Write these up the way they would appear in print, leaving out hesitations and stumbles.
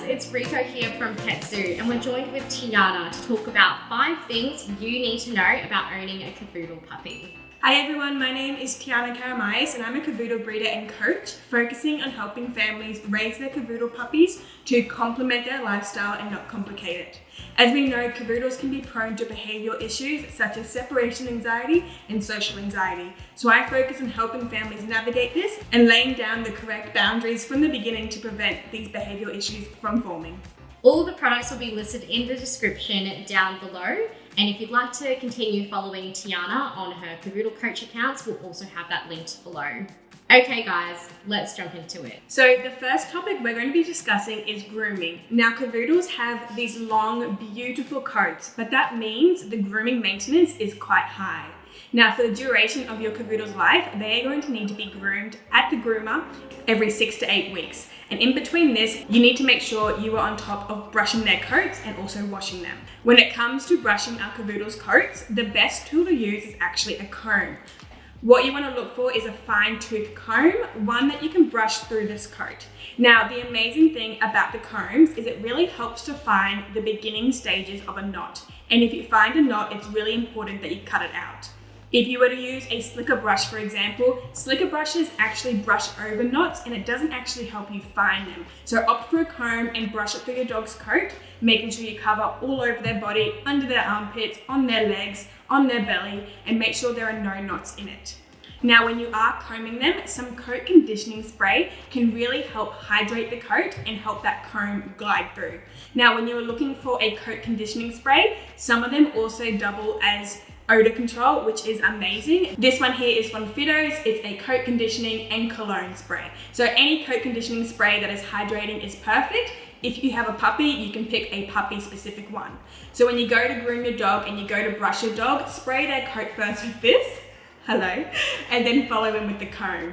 it's Rico here from Pet Zoo, and we're joined with Tiana to talk about 5 things you need to know about owning a Cavoodle puppy. Hi everyone, my name is Tiana Karamihas and I'm a Cavoodle breeder and coach, focusing on helping families raise their Cavoodle puppies to complement their lifestyle and not complicate it. As we know, Cavoodles can be prone to behaviour issues such as separation anxiety and social anxiety. So I focus on helping families navigate this and laying down the correct boundaries from the beginning to prevent these behavioural issues from forming. All the products will be listed in the description down below. And if you'd like to continue following Tiana on her CAVOODLE coach accounts, we'll also have that linked below. Okay guys, let's jump into it. So the first topic we're going to be discussing is grooming. Now Cavoodles have these long, beautiful coats, but that means the grooming maintenance is quite high. Now for the duration of your Cavoodle's life, they are going to need to be groomed at the groomer every 6 to 8 weeks. And in between this, you need to make sure you are on top of brushing their coats and also washing them. When it comes to brushing our Cavoodle's coats, the best tool to use is actually a comb. What you want to look for is a fine-tooth comb, one that you can brush through this coat. Now, the amazing thing about the combs is it really helps to find the beginning stages of a knot. And if you find a knot, it's really important that you cut it out. If you were to use a slicker brush, for example, slicker brushes actually brush over knots and it doesn't actually help you find them. So opt for a comb and brush it through your dog's coat, making sure you cover all over their body, under their armpits, on their legs, on their belly, and make sure there are no knots in it. Now, when you are combing them, some coat conditioning spray can really help hydrate the coat and help that comb glide through. Now, when you are looking for a coat conditioning spray, some of them also double as odor control, which is amazing. This one here is from Fido's. It's a coat conditioning and cologne spray. So any coat conditioning spray that is hydrating is perfect. If you have a puppy, you can pick a puppy specific one. So when you go to groom your dog and you go to brush your dog, spray their coat first with this, and then follow them with the comb.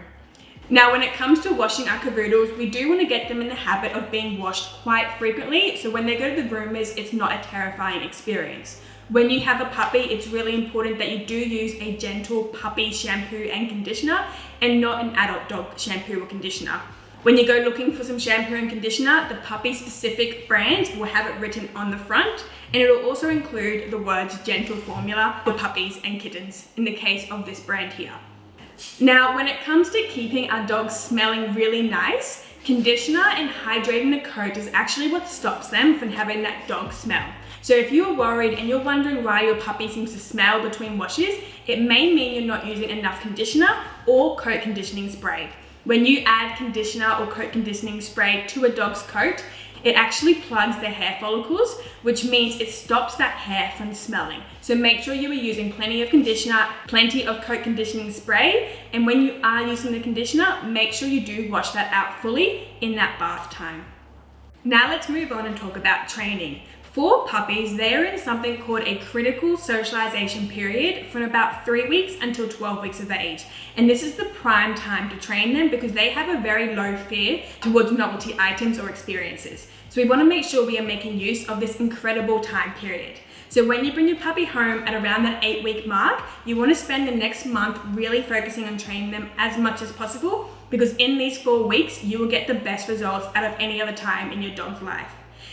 Now, when it comes to washing our Cavoodles, we do want to get them in the habit of being washed quite frequently. So when they go to the groomers, it's not a terrifying experience. When you have a puppy, it's really important that you do use a gentle puppy shampoo and conditioner and not an adult dog shampoo or conditioner. When you go looking for some shampoo and conditioner, the puppy specific brand will have it written on the front, and it will also include the words gentle formula for puppies and kittens in the case of this brand here. Now, when it comes to keeping our dogs smelling really nice, conditioner and hydrating the coat is actually what stops them from having that dog smell. So if you're worried and you're wondering why your puppy seems to smell between washes, it may mean you're not using enough conditioner or coat conditioning spray. When you add conditioner or coat conditioning spray to a dog's coat, it actually plugs their hair follicles, which means it stops that hair from smelling. So make sure you are using plenty of conditioner, plenty of coat conditioning spray, and when you are using the conditioner, make sure you do wash that out fully in that bath time. Now let's move on and talk about training. For puppies, they are in something called a critical socialization period from about 3 weeks until 12 weeks of age. And this is the prime time to train them because they have a very low fear towards novelty items or experiences. So we want to make sure we are making use of this incredible time period. So when you bring your puppy home at around that 8-week mark, you want to spend the next month really focusing on training them as much as possible, because in these 4 weeks, you will get the best results out of any other time in your dog's life.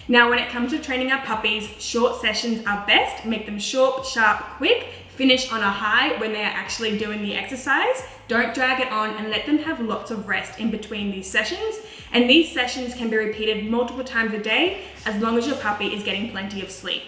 Now, when it comes to training our puppies, short sessions are best. Make them short, sharp, quick, finish on a high when they are actually doing the exercise. Don't drag it on and let them have lots of rest in between these sessions. And these sessions can be repeated multiple times a day as long as your puppy is getting plenty of sleep.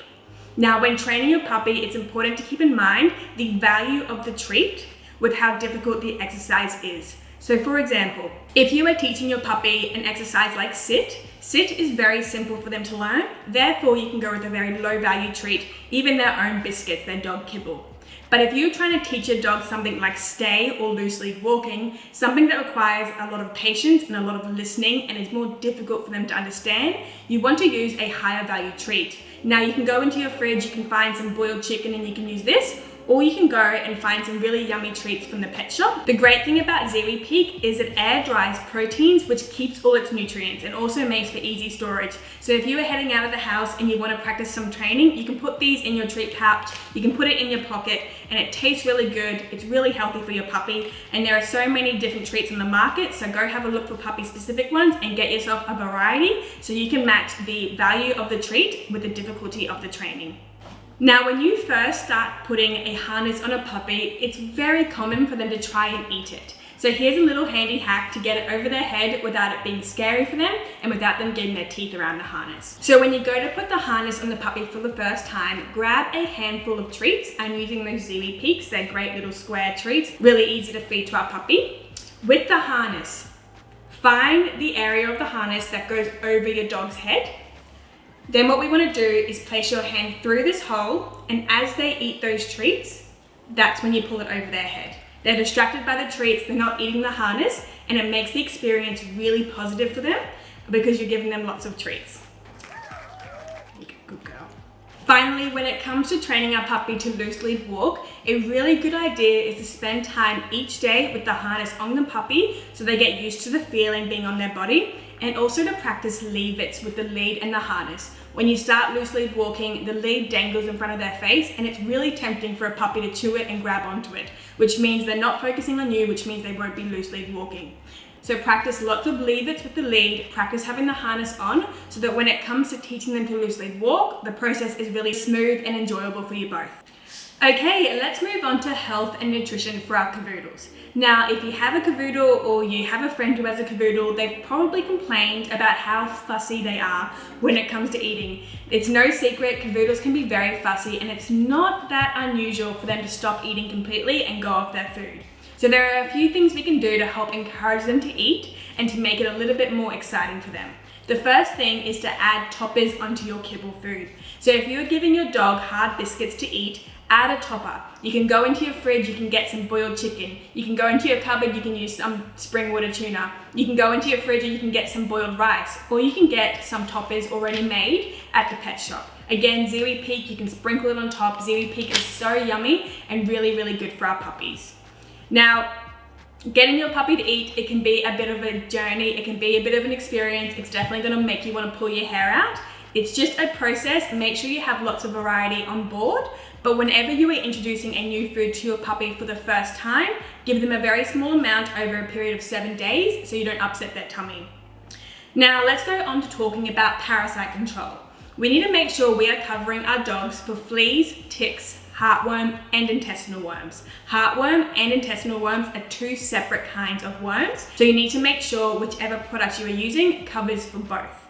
Now, when training your puppy, it's important to keep in mind the value of the treat with how difficult the exercise is. So for example, if you are teaching your puppy an exercise like sit is very simple for them to learn. Therefore, you can go with a very low value treat, even their own biscuits, their dog kibble. But if you're trying to teach your dog something like stay or loose lead walking, something that requires a lot of patience and a lot of listening and is more difficult for them to understand, you want to use a higher value treat. Now you can go into your fridge, you can find some boiled chicken and you can use this, or you can go and find some really yummy treats from the pet shop. The great thing about Ziwi Peak is it air dries proteins, which keeps all its nutrients and also makes for easy storage. So if you are heading out of the house and you want to practice some training, you can put these in your treat pouch, you can put it in your pocket, and it tastes really good. It's really healthy for your puppy, and there are so many different treats on the market, so go have a look for puppy specific ones and get yourself a variety so you can match the value of the treat with the difficulty of the training. Now, when you first start putting a harness on a puppy, it's very common for them to try and eat it. So here's a little handy hack to get it over their head without it being scary for them and without them getting their teeth around the harness. So when you go to put the harness on the puppy for the first time, grab a handful of treats. I'm using those Ziwi Peaks, they're great little square treats, really easy to feed to our puppy. With the harness, find the area of the harness that goes over your dog's head. Then what we want to do is place your hand through this hole, and as they eat those treats, that's when you pull it over their head. They're distracted by the treats, they're not eating the harness, and it makes the experience really positive for them because you're giving them lots of treats. Good girl. Finally, when it comes to training our puppy to loose lead walk, a really good idea is to spend time each day with the harness on the puppy so they get used to the feeling being on their body, and also to practice leave-its with the lead and the harness. When you start loose lead walking, the lead dangles in front of their face, and it's really tempting for a puppy to chew it and grab onto it, which means they're not focusing on you, which means they won't be loose lead walking. So practice lots of leave-its with the lead, practice having the harness on, so that when it comes to teaching them to loose lead walk, the process is really smooth and enjoyable for you both. Okay, let's move on to health and nutrition for our Cavoodles. Now, if you have a Cavoodle or you have a friend who has a Cavoodle, they've probably complained about how fussy they are when it comes to eating. It's no secret, Cavoodles can be very fussy, and it's not that unusual for them to stop eating completely and go off their food. So there are a few things we can do to help encourage them to eat and to make it a little bit more exciting for them. The first thing is to add toppers onto your kibble food. So if you're giving your dog hard biscuits to eat, add a topper. You can go into your fridge, you can get some boiled chicken. You can go into your cupboard, you can use some spring water tuna. You can go into your fridge and you can get some boiled rice, or you can get some toppers already made at the pet shop. Again, Ziwi Peak, you can sprinkle it on top. Ziwi Peak is so yummy and really, really good for our puppies. Now, getting your puppy to eat, it can be a bit of a journey, it can be a bit of an experience. It's definitely gonna make you wanna pull your hair out. It's just a process. Make sure you have lots of variety on board, but whenever you are introducing a new food to your puppy for the first time, give them a very small amount over a period of 7 days so you don't upset their tummy. Now let's go on to talking about parasite control. We need to make sure we are covering our dogs for fleas, ticks, heartworm, and intestinal worms. Heartworm and intestinal worms are two separate kinds of worms, so you need to make sure whichever product you are using covers for both.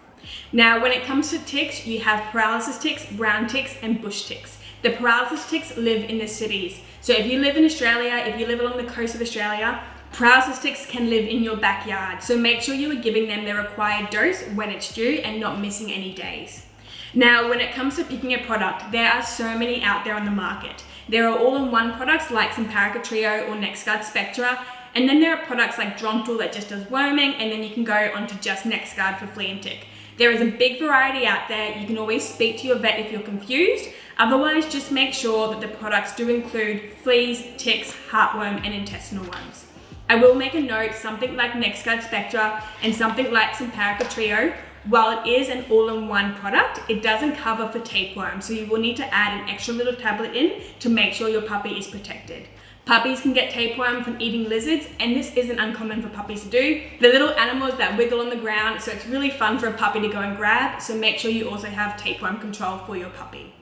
Now, when it comes to ticks, you have paralysis ticks, brown ticks, and bush ticks. The paralysis ticks live in the cities. So if you live in Australia, if you live along the coast of Australia, paralysis ticks can live in your backyard. So make sure you are giving them their required dose when it's due and not missing any days. Now, when it comes to picking a product, there are so many out there on the market. There are all-in-one products like Simparica Trio or NexGard Spectra, and then there are products like Drontal that just does worming, and then you can go onto just NexGard for flea and tick. There is a big variety out there. You can always speak to your vet if you're confused. Otherwise, just make sure that the products do include fleas, ticks, heartworm, and intestinal worms. I will make a note, something like NexGard Spectra and something like Simparica Trio, while it is an all-in-one product, it doesn't cover for tapeworm, so you will need to add an extra little tablet in to make sure your puppy is protected. Puppies can get tapeworm from eating lizards, and this isn't uncommon for puppies to do. The little animals that wiggle on the ground, so it's really fun for a puppy to go and grab, so make sure you also have tapeworm control for your puppy.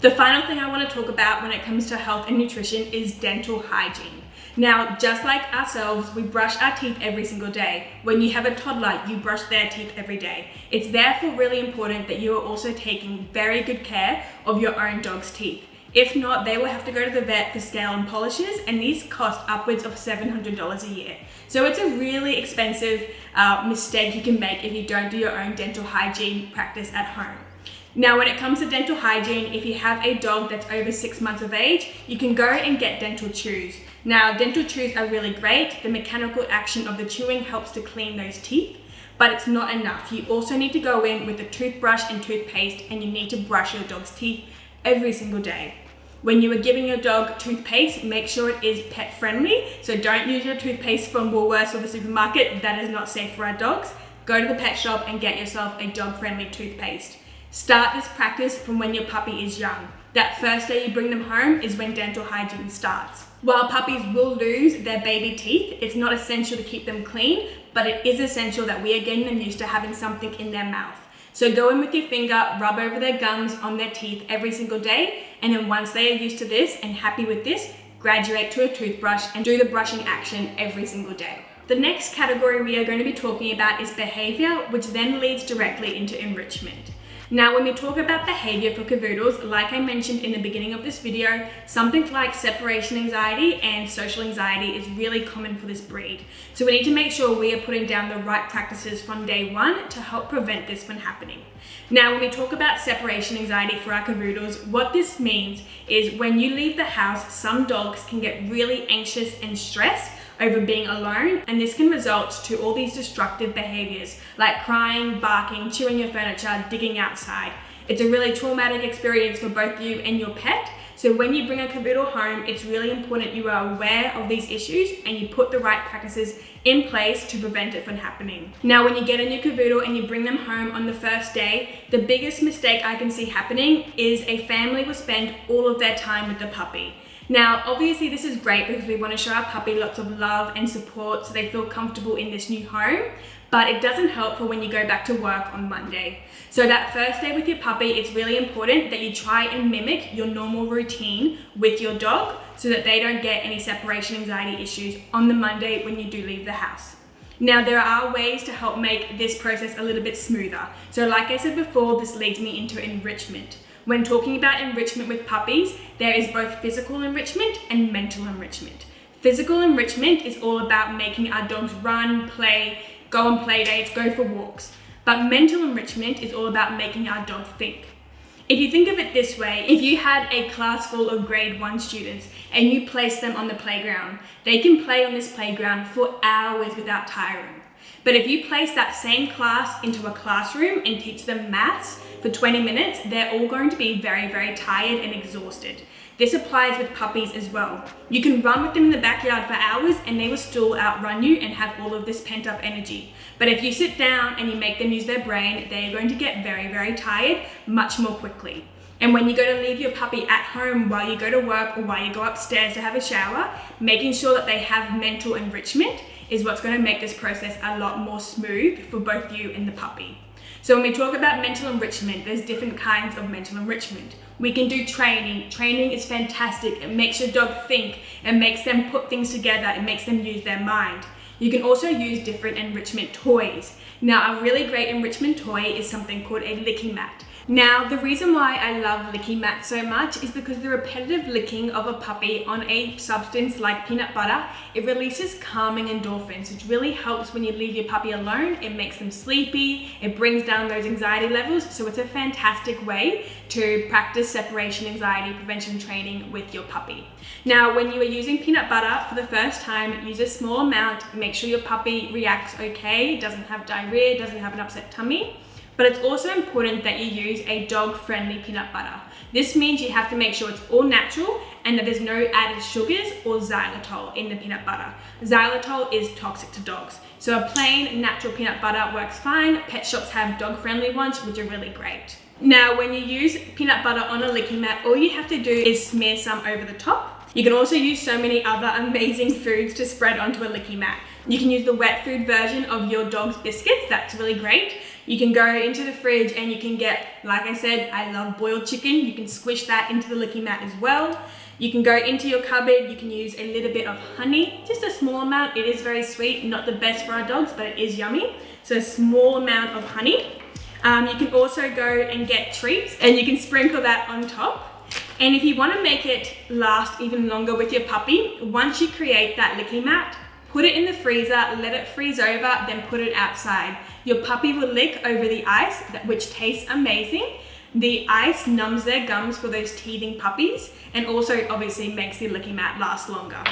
The final thing I want to talk about when it comes to health and nutrition is dental hygiene. Now, just like ourselves, we brush our teeth every single day. When you have a toddler, you brush their teeth every day. It's therefore really important that you are also taking very good care of your own dog's teeth. If not, they will have to go to the vet for scale and polishes, and these cost upwards of $700 a year. So it's a really expensive mistake you can make if you don't do your own dental hygiene practice at home. Now, when it comes to dental hygiene, if you have a dog that's over 6 months of age, you can go and get dental chews. Now, dental chews are really great. The mechanical action of the chewing helps to clean those teeth, but it's not enough. You also need to go in with a toothbrush and toothpaste, and you need to brush your dog's teeth every single day. When you are giving your dog toothpaste, make sure it is pet friendly. So don't use your toothpaste from Woolworths or the supermarket. That is not safe for our dogs. Go to the pet shop and get yourself a dog friendly toothpaste. Start this practice from when your puppy is young. That first day you bring them home is when dental hygiene starts. While puppies will lose their baby teeth, it's not essential to keep them clean, but it is essential that we are getting them used to having something in their mouth. So go in with your finger, rub over their gums on their teeth every single day, and then once they are used to this and happy with this, graduate to a toothbrush and do the brushing action every single day. The next category we are going to be talking about is behavior, which then leads directly into enrichment. Now, when we talk about behavior for Cavoodles, like I mentioned in the beginning of this video, something like separation anxiety and social anxiety is really common for this breed. So we need to make sure we are putting down the right practices from day one to help prevent this from happening. Now, when we talk about separation anxiety for our Cavoodles, what this means is when you leave the house, some dogs can get really anxious and stressed over being alone, and this can result to all these destructive behaviors like crying, barking, chewing your furniture, digging outside. It's a really traumatic experience for both you and your pet. So when you bring a Cavoodle home, it's really important you are aware of these issues and you put the right practices in place to prevent it from happening. Now, when you get a new Cavoodle and you bring them home on the first day, the biggest mistake I can see happening is a family will spend all of their time with the puppy. Now, obviously this is great because we want to show our puppy lots of love and support so they feel comfortable in this new home, but it doesn't help for when you go back to work on Monday. So that first day with your puppy, it's really important that you try and mimic your normal routine with your dog so that they don't get any separation anxiety issues on the Monday when you do leave the house. Now, there are ways to help make this process a little bit smoother. So like I said before, this leads me into enrichment. When talking about enrichment with puppies, there is both physical enrichment and mental enrichment. Physical enrichment is all about making our dogs run, play, go on play dates, go for walks. But mental enrichment is all about making our dog think. If you think of it this way, if you had a class full of grade 1 students and you place them on the playground, they can play on this playground for hours without tiring. But if you place that same class into a classroom and teach them maths for 20 minutes, they're all going to be very, very tired and exhausted. This applies with puppies as well. You can run with them in the backyard for hours and they will still outrun you and have all of this pent up energy. But if you sit down and you make them use their brain, they're going to get very, very tired much more quickly. And when you go to leave your puppy at home while you go to work or while you go upstairs to have a shower, making sure that they have mental enrichment is what's going to make this process a lot more smooth for both you and the puppy. So when we talk about mental enrichment, there's different kinds of mental enrichment. We can do training. Training is fantastic. It makes your dog think. It makes them put things together. It makes them use their mind. You can also use different enrichment toys. Now, a really great enrichment toy is something called a licking mat. Now, the reason why I love licking mats so much is because the repetitive licking of a puppy on a substance like peanut butter, it releases calming endorphins, which really helps when you leave your puppy alone. It makes them sleepy, it brings down those anxiety levels, so it's a fantastic way to practice separation anxiety prevention training with your puppy. Now, when you are using peanut butter for the first time, use a small amount, make sure your puppy reacts okay, doesn't have diarrhea, doesn't have an upset tummy. But it's also important that you use a dog-friendly peanut butter. This means you have to make sure it's all natural and that there's no added sugars or xylitol in the peanut butter. Xylitol is toxic to dogs. So a plain natural peanut butter works fine. Pet shops have dog-friendly ones, which are really great. Now, when you use peanut butter on a licking mat, all you have to do is smear some over the top. You can also use so many other amazing foods to spread onto a licking mat. You can use the wet food version of your dog's biscuits. That's really great. You can go into the fridge and you can get, like I said, I love boiled chicken. You can squish that into the licking mat as well. You can go into your cupboard. You can use a little bit of honey, just a small amount. It is very sweet, not the best for our dogs, but it is yummy. So a small amount of honey. You can also go and get treats and you can sprinkle that on top. And if you want to make it last even longer with your puppy, once you create that licking mat, put it in the freezer, let it freeze over, then put it outside. Your puppy will lick over the ice, which tastes amazing. The ice numbs their gums for those teething puppies and also obviously makes the licking mat last longer.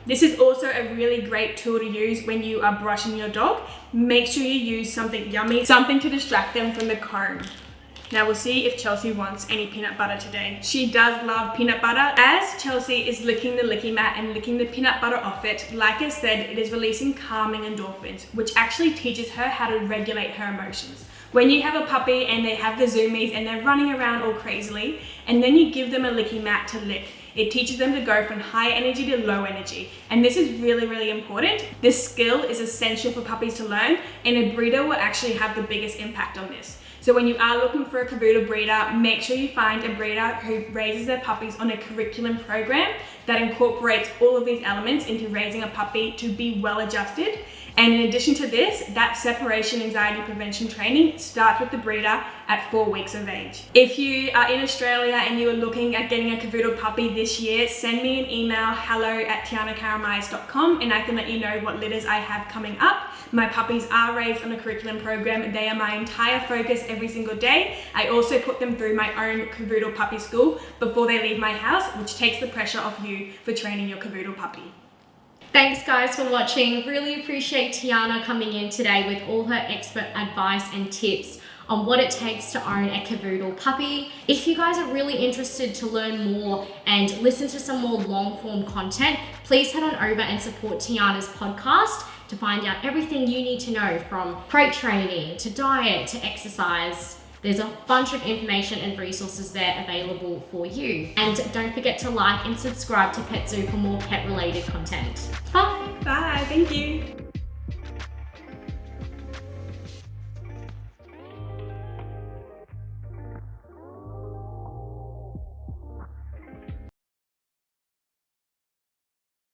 This is also a really great tool to use when you are brushing your dog. Make sure you use something yummy, something to distract them from the comb. Now we'll see if Chelsea wants any peanut butter today. She does love peanut butter. As Chelsea is licking the licky mat and licking the peanut butter off it, like I said, it is releasing calming endorphins, which actually teaches her how to regulate her emotions. When you have a puppy and they have the zoomies and they're running around all crazily, and then you give them a licky mat to lick, it teaches them to go from high energy to low energy. And this is really, really important. This skill is essential for puppies to learn, and a breeder will actually have the biggest impact on this. So when you are looking for a Cavoodle breeder, make sure you find a breeder who raises their puppies on a curriculum program that incorporates all of these elements into raising a puppy to be well adjusted. And in addition to this, that separation anxiety prevention training starts with the breeder at 4 weeks of age. If you are in Australia and you are looking at getting a Cavoodle puppy this year, send me an email, hello@tianakaramihas.com, and I can let you know what litters I have coming up. My puppies are raised on a curriculum program. They are my entire focus every single day. I also put them through my own Cavoodle puppy school before they leave my house, which takes the pressure off you for training your Cavoodle puppy. Thanks guys for watching. Really appreciate Tiana coming in today with all her expert advice and tips on what it takes to own a Cavoodle puppy. If you guys are really interested to learn more and listen to some more long form content, please head on over and support Tiana's podcast to find out everything you need to know, from crate training to diet to exercise. There's a bunch of information and resources there available for you. And don't forget to like and subscribe to Pet Zoo for more pet related content. Bye. Bye, thank you.